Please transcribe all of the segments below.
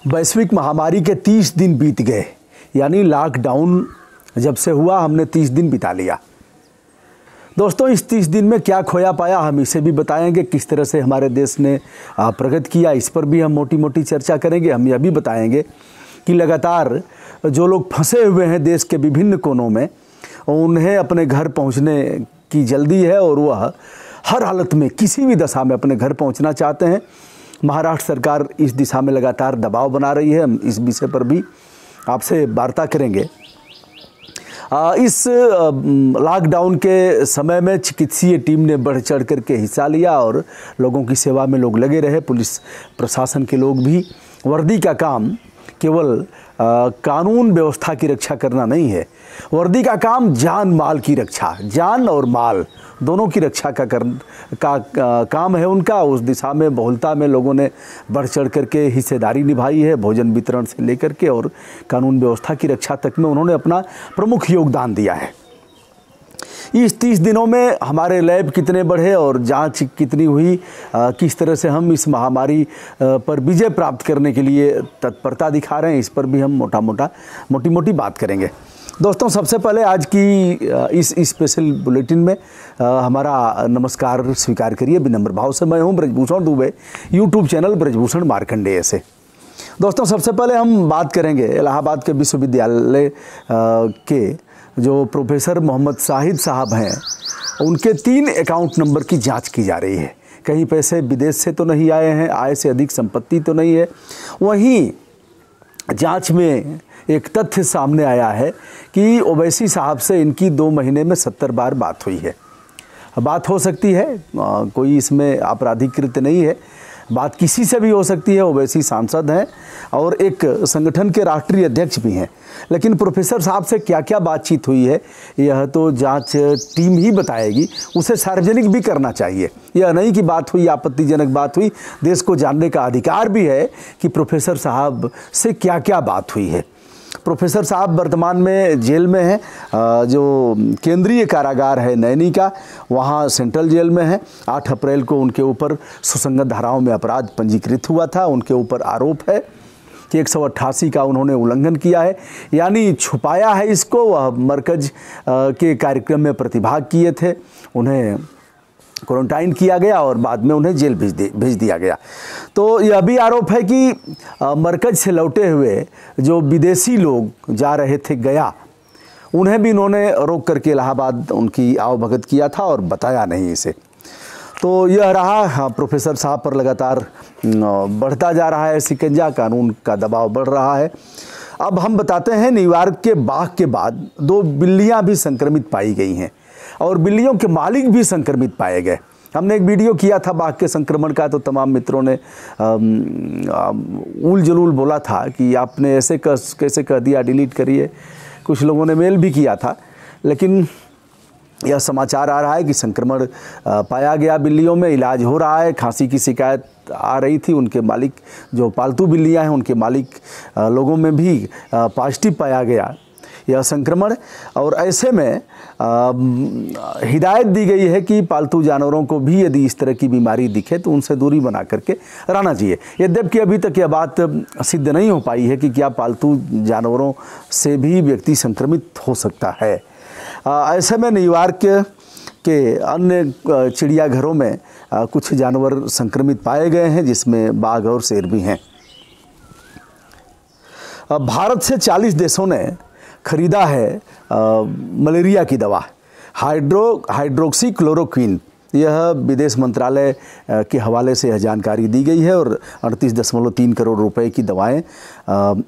वैश्विक महामारी के 30 दिन बीत गए, यानी लॉकडाउन जब से हुआ हमने 30 दिन बिता लिया। दोस्तों, इस 30 दिन में क्या खोया पाया हम इसे भी बताएंगे। किस तरह से हमारे देश ने प्रगति किया इस पर भी हम मोटी मोटी चर्चा करेंगे। हम यह भी बताएंगे कि लगातार जो लोग फंसे हुए हैं देश के विभिन्न कोनों में, उन्हें अपने घर पहुंचने की जल्दी है और वह हर हालत में किसी भी दशा में अपने घर पहुंचना चाहते हैं। महाराष्ट्र सरकार इस दिशा में लगातार दबाव बना रही है। हम इस विषय पर भी आपसे वार्ता करेंगे। इस लॉकडाउन के समय में चिकित्सीय टीम ने बढ़ चढ़ करके हिस्सा लिया और लोगों की सेवा में लोग लगे रहे। पुलिस प्रशासन के लोग भी। वर्दी का काम केवल कानून व्यवस्था की रक्षा करना नहीं है, वर्दी का काम जान माल की रक्षा, जान और माल दोनों की रक्षा का काम है उनका। उस दिशा में बहुलता में लोगों ने बढ़ चढ़ करके हिस्सेदारी निभाई है। भोजन वितरण से लेकर के और कानून व्यवस्था की रक्षा तक में उन्होंने अपना प्रमुख योगदान दिया है। इस 30 दिनों में हमारे लैब कितने बढ़े और जांच कितनी हुई, किस तरह से हम इस महामारी पर विजय प्राप्त करने के लिए तत्परता दिखा रहे हैं, इस पर भी हम मोटी मोटी बात करेंगे। दोस्तों, सबसे पहले आज की इस स्पेशल बुलेटिन में हमारा नमस्कार स्वीकार करिए विनम्र भाव से। मैं हूं ब्रजभूषण दुबे, यूट्यूब चैनल ब्रजभूषण मार्कंडेय से। दोस्तों, सबसे पहले हम बात करेंगे इलाहाबाद के विश्वविद्यालय के जो प्रोफेसर मोहम्मद शाहिद साहब हैं, उनके 3 अकाउंट नंबर की जांच की जा रही है। कहीं पैसे विदेश से तो नहीं आए हैं, आय से अधिक संपत्ति तो नहीं है। वहीं जांच में एक तथ्य सामने आया है कि ओवैसी साहब से इनकी 2 महीने में 70 बार बात हुई है। बात हो सकती है, कोई इसमें आपराधिक कृत्य नहीं है, बात किसी से भी हो सकती है। ओवैसी सांसद हैं और एक संगठन के राष्ट्रीय अध्यक्ष भी हैं। लेकिन प्रोफेसर साहब से क्या क्या बातचीत हुई है यह तो जांच टीम ही बताएगी। उसे सार्वजनिक भी करना चाहिए। यह नहीं कि बात हुई, आपत्तिजनक बात हुई। देश को जानने का अधिकार भी है कि प्रोफेसर साहब से क्या क्या बात हुई है। प्रोफेसर साहब वर्तमान में जेल में हैं, जो केंद्रीय कारागार है नैनी का, वहाँ सेंट्रल जेल में है। 8 अप्रैल को उनके ऊपर सुसंगत धाराओं में अपराध पंजीकृत हुआ था। उनके ऊपर आरोप है कि 188 का उन्होंने उल्लंघन किया है, यानी छुपाया है इसको। वह मरकज के कार्यक्रम में प्रतिभाग किए थे, उन्हें क्वारंटाइन किया गया और बाद में उन्हें जेल भेज दिया गया। तो यह भी आरोप है कि मरकज से लौटे हुए जो विदेशी लोग जा रहे थे गया, उन्हें भी इन्होंने रोक करके इलाहाबाद उनकी आवभगत किया था और बताया नहीं इसे। तो यह रहा, प्रोफेसर साहब पर लगातार बढ़ता जा रहा है शिकंजा, कानून का दबाव बढ़ रहा है। अब हम बताते हैं, न्यूयॉर्क के बाघ के बाद 2 बिल्लियाँ भी संक्रमित पाई गई हैं और बिल्लियों के मालिक भी संक्रमित पाए गए। हमने एक वीडियो किया था बाघ के संक्रमण का, तो तमाम मित्रों ने उल जलूल बोला था कि आपने ऐसे कैसे कह दिया, डिलीट करिए। कुछ लोगों ने मेल भी किया था, लेकिन यह समाचार आ रहा है कि संक्रमण पाया गया बिल्लियों में, इलाज हो रहा है। खांसी की शिकायत आ रही थी, उनके मालिक जो पालतू बिल्लियां हैं उनके मालिक लोगों में भी पॉजिटिव पाया गया यह संक्रमण। और ऐसे में हिदायत दी गई है कि पालतू जानवरों को भी यदि इस तरह की बीमारी दिखे तो उनसे दूरी बना करके रहना चाहिए। यद्यपि अभी तक यह बात सिद्ध नहीं हो पाई है कि क्या पालतू जानवरों से भी व्यक्ति संक्रमित हो सकता है। ऐसे में न्यूयॉर्क के अन्य चिड़ियाघरों में कुछ जानवर संक्रमित पाए गए हैं, जिसमें बाघ और शेर भी हैं। भारत से 40 देशों ने खरीदा है मलेरिया की दवा हाइड्रोक्सी क्लोरोक्विन। यह विदेश मंत्रालय के हवाले से यह जानकारी दी गई है और 38.3 करोड़ रुपए की दवाएं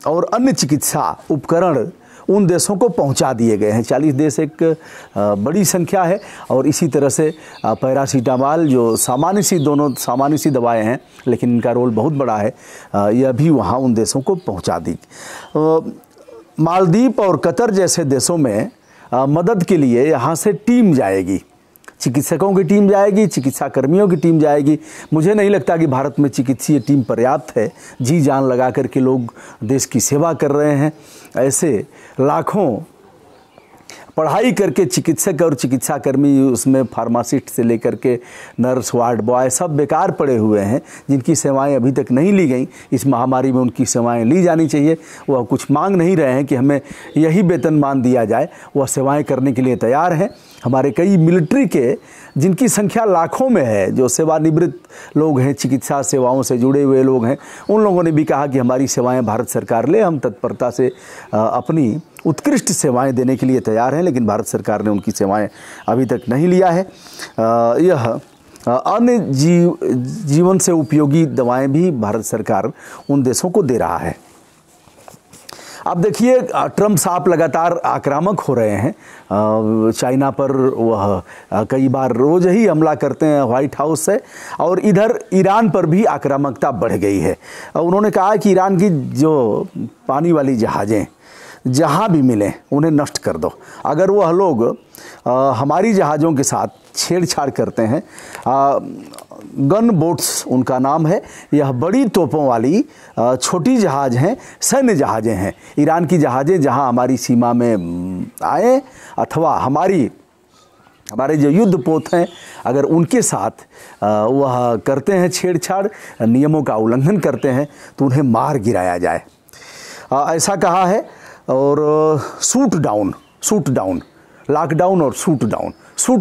और अन्य चिकित्सा उपकरण उन देशों को पहुंचा दिए गए हैं। 40 देश एक बड़ी संख्या है। और इसी तरह से पैरासीटामॉल, जो सामान्य सी दवाएं हैं लेकिन इनका रोल बहुत बड़ा है, यह भी वहां उन देशों को पहुंचा दी। मालदीव और कतर जैसे देशों में मदद के लिए यहाँ से टीम जाएगी, चिकित्सकों की टीम जाएगी, चिकित्सा कर्मियों की टीम जाएगी। मुझे नहीं लगता कि भारत में चिकित्सीय टीम पर्याप्त है। जी जान लगा करके लोग देश की सेवा कर रहे हैं। ऐसे लाखों पढ़ाई करके चिकित्सक और चिकित्साकर्मी, उसमें फार्मासिस्ट से लेकर के नर्स, वार्ड बॉय सब बेकार पड़े हुए हैं, जिनकी सेवाएं अभी तक नहीं ली गई। इस महामारी में उनकी सेवाएं ली जानी चाहिए। वह कुछ मांग नहीं रहे हैं कि हमें यही वेतनमान दिया जाए, वह सेवाएं करने के लिए तैयार हैं। हमारे कई मिलिट्री के, जिनकी संख्या लाखों में है, जो सेवानिवृत्त लोग हैं, चिकित्सा सेवाओं से जुड़े हुए लोग हैं, उन लोगों ने भी कहा कि हमारी सेवाएं भारत सरकार ले। हम तत्परता से अपनी उत्कृष्ट सेवाएं देने के लिए तैयार हैं, लेकिन भारत सरकार ने उनकी सेवाएं अभी तक नहीं लिया है। यह अन्य जीवन से उपयोगी दवाएं भी भारत सरकार उन देशों को दे रहा है। अब देखिए, ट्रम्प साहब लगातार आक्रामक हो रहे हैं। चाइना पर वह कई बार रोज़ ही हमला करते हैं व्हाइट हाउस से, और इधर ईरान पर भी आक्रामकता बढ़ गई है। उन्होंने कहा कि ईरान की जो पानी वाली जहाज़ें जहाँ भी मिलें उन्हें नष्ट कर दो। अगर वह लोग हमारी जहाज़ों के साथ छेड़छाड़ करते हैं, गन बोट्स उनका नाम है, यह बड़ी तोपों वाली छोटी जहाज़ हैं, सैन्य जहाज़ें हैं। ईरान की जहाज़ें जहां हमारी सीमा में आए, अथवा हमारे जो युद्धपोत हैं, अगर उनके साथ वह करते हैं छेड़छाड़, नियमों का उल्लंघन करते हैं, तो उन्हें मार गिराया जाए, ऐसा कहा है। और शूट डाउन, लॉकडाउन और शूट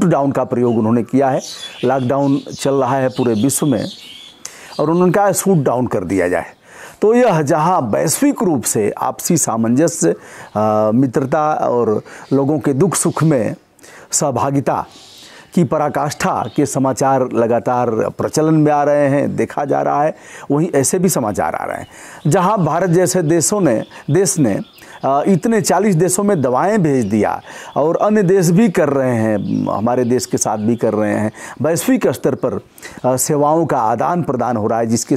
डाउन का प्रयोग उन्होंने किया है। लॉकडाउन चल रहा है पूरे विश्व में, और उन्होंने कहा शूट डाउन कर दिया जाए। तो यह जहां वैश्विक रूप से आपसी सामंजस्य, मित्रता और लोगों के दुख सुख में सहभागिता की पराकाष्ठा के समाचार लगातार प्रचलन में आ रहे हैं, देखा जा रहा है, वहीं ऐसे भी समाचार आ रहे हैं जहां भारत जैसे देश ने इतने 40 देशों में दवाएं भेज दिया, और अन्य देश भी कर रहे हैं, हमारे देश के साथ भी कर रहे हैं। वैश्विक स्तर पर सेवाओं का आदान प्रदान हो रहा है। जिसके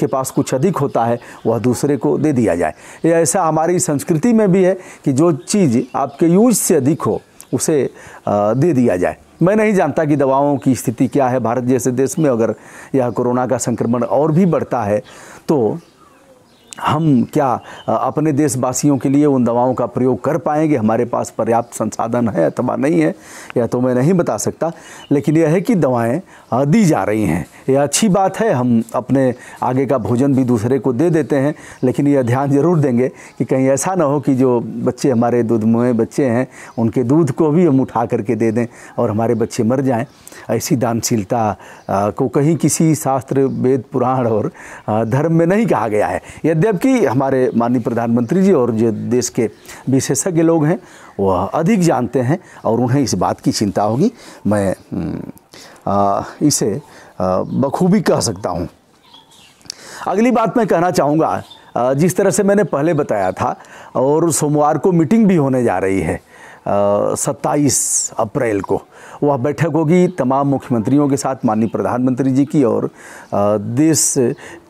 पास कुछ अधिक होता है वह दूसरे को दे दिया जाए। ये ऐसा हमारी संस्कृति में भी है कि जो चीज़ आपके यूज से अधिक हो उसे दे दिया जाए। मैं नहीं जानता कि दवाओं की स्थिति क्या है भारत जैसे देश में। अगर यह कोरोना का संक्रमण और भी बढ़ता है तो हम क्या अपने देशवासियों के लिए उन दवाओं का प्रयोग कर पाएंगे? हमारे पास पर्याप्त संसाधन है अथवा नहीं है, यह तो मैं नहीं बता सकता। लेकिन यह है कि दवाएं दी जा रही हैं, यह अच्छी बात है। हम अपने आगे का भोजन भी दूसरे को दे देते हैं, लेकिन यह ध्यान जरूर देंगे कि कहीं ऐसा ना हो कि जो बच्चे हमारे दूधमुहे बच्चे हैं उनके दूध को भी हम उठा करके दे दें और हमारे बच्चे मर जाएं। ऐसी दानशीलता को कहीं किसी शास्त्र, वेद, पुराण और धर्म में नहीं कहा गया है। यद्यपि हमारे माननीय प्रधानमंत्री जी और जो देश के विशेषज्ञ लोग हैं वह अधिक जानते हैं और उन्हें इस बात की चिंता होगी। मैं इसे बखूबी कह सकता हूँ। अगली बात मैं कहना चाहूँगा, जिस तरह से मैंने पहले बताया था, और सोमवार को मीटिंग भी होने जा रही है 27 अप्रैल को। वह बैठक होगी तमाम मुख्यमंत्रियों के साथ, माननीय प्रधानमंत्री जी की, और देश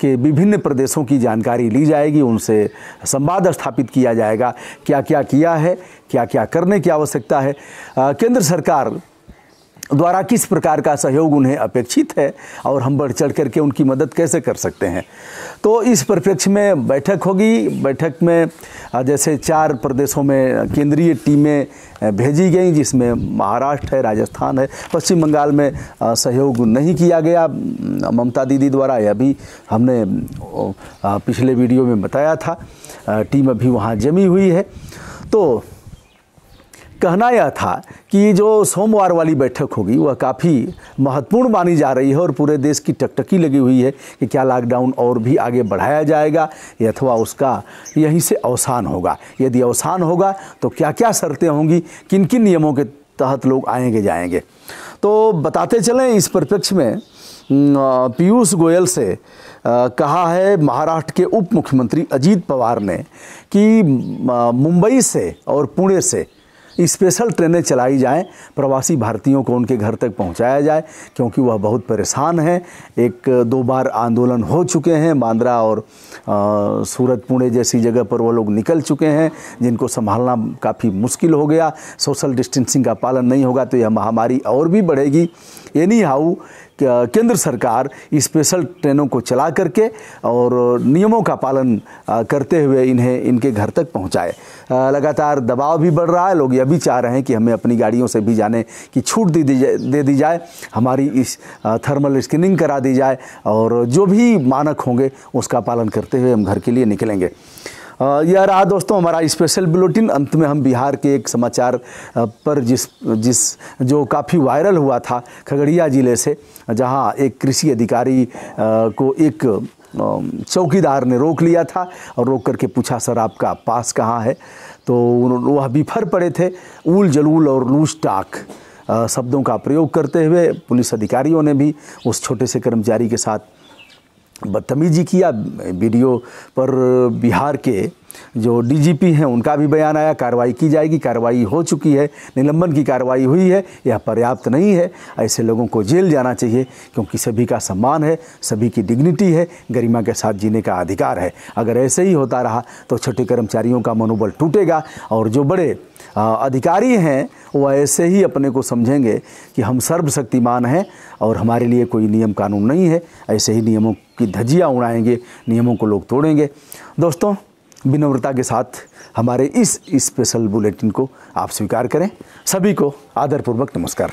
के विभिन्न प्रदेशों की जानकारी ली जाएगी, उनसे संवाद स्थापित किया जाएगा, क्या क्या किया है, क्या क्या करने की आवश्यकता है, केंद्र सरकार द्वारा किस प्रकार का सहयोग उन्हें अपेक्षित है और हम बढ़ चढ़ करके उनकी मदद कैसे कर सकते हैं। तो इस परिप्रेक्ष्य में बैठक होगी। बैठक में जैसे 4 प्रदेशों में केंद्रीय टीमें भेजी गई, जिसमें महाराष्ट्र है, राजस्थान है, पश्चिम बंगाल में सहयोग नहीं किया गया ममता दीदी द्वारा, यह भी हमने पिछले वीडियो में बताया था। टीम अभी वहाँ जमी हुई है। तो कहना यह था कि जो सोमवार वाली बैठक होगी वह काफ़ी महत्वपूर्ण मानी जा रही है और पूरे देश की टकटकी लगी हुई है कि क्या लॉकडाउन और भी आगे बढ़ाया जाएगा या अथवा उसका यहीं से अवसान होगा। यदि अवसान होगा तो क्या क्या शर्तें होंगी, किन किन नियमों के तहत लोग आएंगे जाएंगे। तो बताते चलें, इस परिप्रेक्ष्य में पीयूष गोयल से कहा है महाराष्ट्र के उप मुख्यमंत्री अजीत पवार ने कि मुंबई से और पुणे से स्पेशल ट्रेनें चलाई जाएं, प्रवासी भारतीयों को उनके घर तक पहुंचाया जाए, क्योंकि वह बहुत परेशान हैं। 1-2 बार आंदोलन हो चुके हैं, बांद्रा और सूरत, पुणे जैसी जगह पर वो लोग निकल चुके हैं, जिनको संभालना काफ़ी मुश्किल हो गया। सोशल डिस्टेंसिंग का पालन नहीं होगा तो यह महामारी और भी बढ़ेगी। एनी हाउ केंद्र सरकार स्पेशल ट्रेनों को चला करके और नियमों का पालन करते हुए इन्हें इनके घर तक पहुंचाए। लगातार दबाव भी बढ़ रहा है, लोग यह भी चाह रहे हैं कि हमें अपनी गाड़ियों से भी जाने की छूट दे दी जाए, हमारी इस थर्मल स्क्रीनिंग करा दी जाए और जो भी मानक होंगे उसका पालन करते हुए हम घर के लिए निकलेंगे। यह रहा दोस्तों हमारा स्पेशल बुलेटिन। अंत में हम बिहार के एक समाचार पर जो काफ़ी वायरल हुआ था खगड़िया ज़िले से, जहां एक कृषि अधिकारी को एक चौकीदार ने रोक लिया था और रोक करके पूछा, सर आपका पास कहाँ है? तो वह बिफर पड़े थे। ऊल जलूल और लूज टाक शब्दों का प्रयोग करते हुए पुलिस अधिकारियों ने भी उस छोटे से कर्मचारी के साथ बदतमीजी किया। वीडियो पर बिहार के जो डीजीपी हैं उनका भी बयान आया, कार्रवाई की जाएगी, कार्रवाई हो चुकी है, निलंबन की कार्रवाई हुई है, यह पर्याप्त नहीं है। ऐसे लोगों को जेल जाना चाहिए क्योंकि सभी का सम्मान है, सभी की डिग्निटी है, गरिमा के साथ जीने का अधिकार है। अगर ऐसे ही होता रहा तो छोटे कर्मचारियों का मनोबल टूटेगा और जो बड़े अधिकारी हैं वो ऐसे ही अपने को समझेंगे कि हम सर्वशक्तिमान हैं और हमारे लिए कोई नियम कानून नहीं है। ऐसे ही नियमों की धज्जियाँ उड़ाएंगे, नियमों को लोग तोड़ेंगे। दोस्तों, विनम्रता के साथ हमारे इस स्पेशल बुलेटिन को आप स्वीकार करें। सभी को आदरपूर्वक नमस्कार।